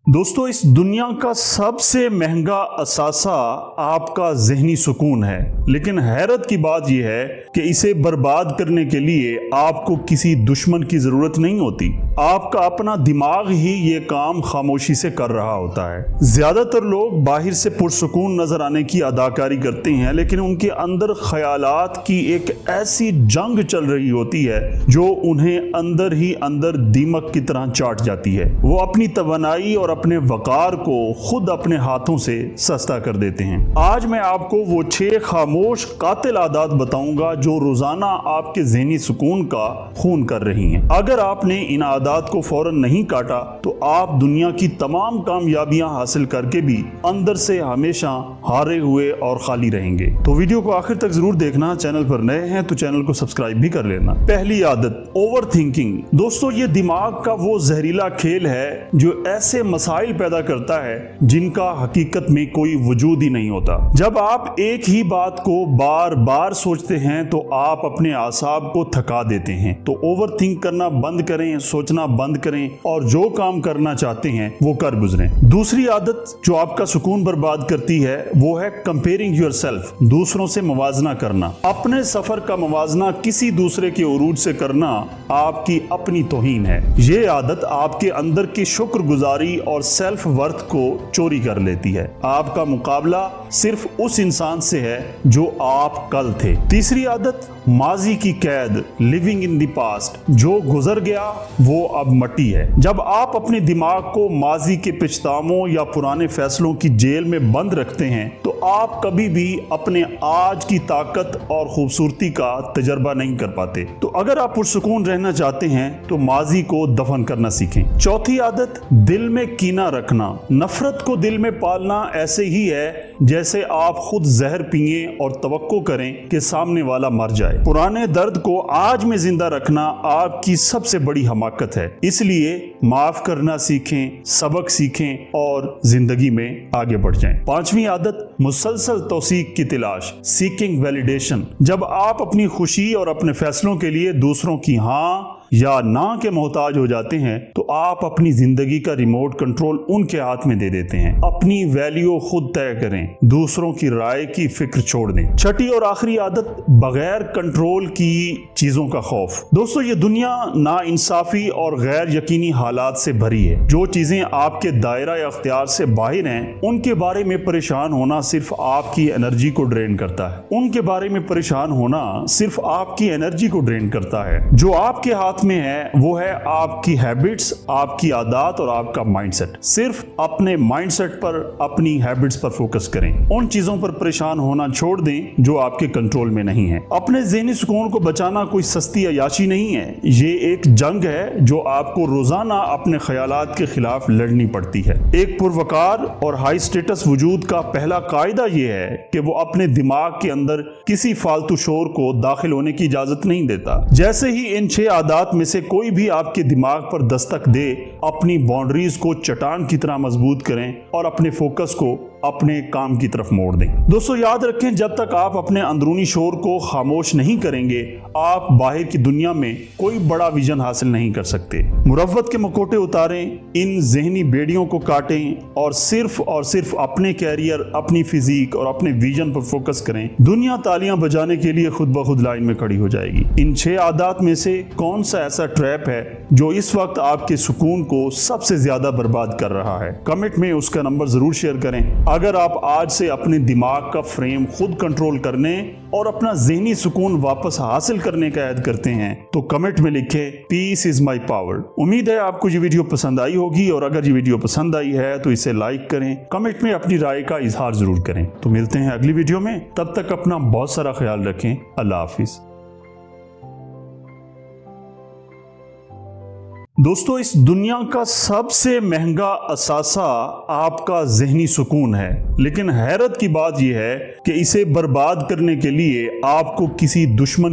दोस्तों, इस दुनिया का सबसे महंगा असासा आपका ज़हनी सुकून है, लेकिन हैरत की बात यह है कि इसे बर्बाद करने के लिए आपको किसी दुश्मन की ज़रूरत नहीं होती। आपका अपना दिमाग ही ये काम खामोशी से कर रहा होता है। ज़्यादातर लोग बाहर से पुरसुकून नज़र आने की अदाकारी करते हैं, लेकिन उनके अंदर ख्यालात की एक ऐसी जंग चल रही होती है जो उन्हें अंदर ही अंदर दीमक की तरह चाट जाती है। वो अपनी तवानाई और अपने वकार को खुद अपने हाथों से सस्ता कर देते हैं। आज मैं आपको वो 6 खामोश कातिल आदत बताऊंगा जो रोजाना आपके ज़हनी सुकून का खून कर रही हैं। अगर आपने इन आदत को फौरन नहीं काटा तो आप दुनिया की तमाम कामयाबियां हासिल करके भी अंदर से हमेशा हारे हुए और खाली रहेंगे। तो वीडियो को आखिर तक जरूर देखना। चैनल पर नए हैं तो चैनल को सब्सक्राइब भी कर लेना। पहली आदत, ओवर थिंकिंग। दोस्तों, ये दिमाग का वो जहरीला खेल है जो ऐसे मसाइल पैदा करता है जिनका हकीकत में कोई वजूद ही नहीं होता। जब आप एक ही बात को बार बार सोचते हैं तो आप अपने आसाब को थका देते हैं। तो ओवर थिंक करना बंद करें, सोचना बंद करें और जो काम करना चाहते हैं वो कर गुजरें। दूसरी आदत जो आपका सुकून बर्बाद करती है वो है कंपेयरिंग योरसेल्फ, दूसरों से मवाजना करना। अपने सफर का मवाजना किसी दूसरे के उरूज से करना आपकी अपनी तौहीन है। ये आदत आपके अंदर की शुक्रगुजारी और सेल्फ वर्थ को चोरी कर लेती है। आपका मुकाबला सिर्फ उस इंसान से है जो आप कल थे। तीसरी आदत, माजी की कैद, लिविंग इन द पास्ट। जो गुजर गया वो अब मट्टी है। जब आप अपने दिमाग को माजी के पछतावों या पुराने फैसलों की जेल में बंद रखते हैं तो आप कभी भी अपने आज की ताकत और खूबसूरती का तजर्बा नहीं कर पाते। तो अगर आप पुरसुकून रहना चाहते हैं तो माजी को दफन करना सीखें। चौथी आदत, दिल में कीना रखना। नफरत को दिल में पालना ऐसे ही है जैसे आप खुद जहर पिए और तवक्को करें कि सामने वाला मर जाए। पुराने दर्द को आज में जिंदा रखना आपकी सबसे बड़ी हमाकत है। इसलिए माफ करना सीखें, सबक सीखें और जिंदगी में आगे बढ़ जाएं। पांचवी आदत, मुसलसल तौसीक की तलाश, सीकिंग वैलिडेशन। जब आप अपनी खुशी और अपने फैसलों के लिए दूसरों की हाँ या ना के मोहताज हो जाते हैं तो आप अपनी जिंदगी का रिमोट कंट्रोल उनके हाथ में दे देते हैं। अपनी वैल्यू खुद तय करें, दूसरों की राय की फिक्र छोड़ दें। छठी और आखिरी आदत, बगैर कंट्रोल की चीजों का खौफ। दोस्तों, ये दुनिया नाइंसाफी और गैर यकीनी हालात से भरी है। जो चीजें आपके दायरा या अख्तियार से बाहर हैं उनके बारे में परेशान होना सिर्फ आपकी एनर्जी को ड्रेन करता है। उनके बारे में परेशान होना सिर्फ आपकी एनर्जी को ड्रेन करता है। जो आपके हाथ में है वो है आपकी हैबिट्स, आपकी आदत और आपका माइंडसेट। सिर्फ अपने माइंडसेट पर, अपनी हैबिट्स पर फोकस करें। उन चीजों पर परेशान होना छोड़ दें जो आपके कंट्रोल में नहीं है। अपने ज़हनी सुकून को बचाना कोई सस्ती अयाशी नहीं है। ये एक जंग है जो आपको रोजाना अपने ख्यालात के खिलाफ लड़नी पड़ती है। एक पुरवकार और हाई स्टेटस वजूद का पहला कायदा ये है कि वो अपने दिमाग के अंदर किसी फालतू शोर को दाखिल होने की इजाजत नहीं देता। जैसे ही इन 6 आदत में से कोई भी आपके दिमाग पर दस्तक दे, अपनी बाउंड्रीज को चट्टान की तरह मजबूत करें और अपने फोकस को अपने काम की तरफ मोड़ दें। दोस्तों, याद रखें, जब तक आप अपने अंदरूनी शोर को खामोश नहीं करेंगे आप बाहर की दुनिया में कोई बड़ा विजन हासिल नहीं कर सकते। मुरव्वत के मकोटे उतारें, इन ज़हनी बेड़ियों को काटें और सिर्फ अपने कैरियर, अपनी फिजिक और अपने विजन पर फोकस करें। दुनिया तालियां बजाने के लिए खुद ब खुद लाइन में खड़ी हो जाएगी। इन 6 आदत में से कौन सा ऐसा ट्रैप है जो इस वक्त आपके सुकून को सबसे ज्यादा बर्बाद कर रहा है? कमेंट में उसका नंबर जरूर शेयर करें। अगर आप आज से अपने दिमाग का फ्रेम खुद कंट्रोल करने और अपना ज़हनी सुकून वापस हासिल करने का ऐद करते हैं तो कमेंट में लिखें, पीस इज माई पावर। उम्मीद है आपको ये वीडियो पसंद आई होगी और अगर ये वीडियो पसंद आई है तो इसे लाइक करें, कमेंट में अपनी राय का इजहार जरूर करें। तो मिलते हैं अगली वीडियो में, तब तक अपना बहुत सारा ख्याल रखें। अल्लाह हाफिज। दोस्तों, इस दुनिया का सबसे महंगा असासा आपका ज़हनी सुकून है, लेकिन हैरत की बात यह है कि इसे बर्बाद करने के लिए आपको किसी दुश्मन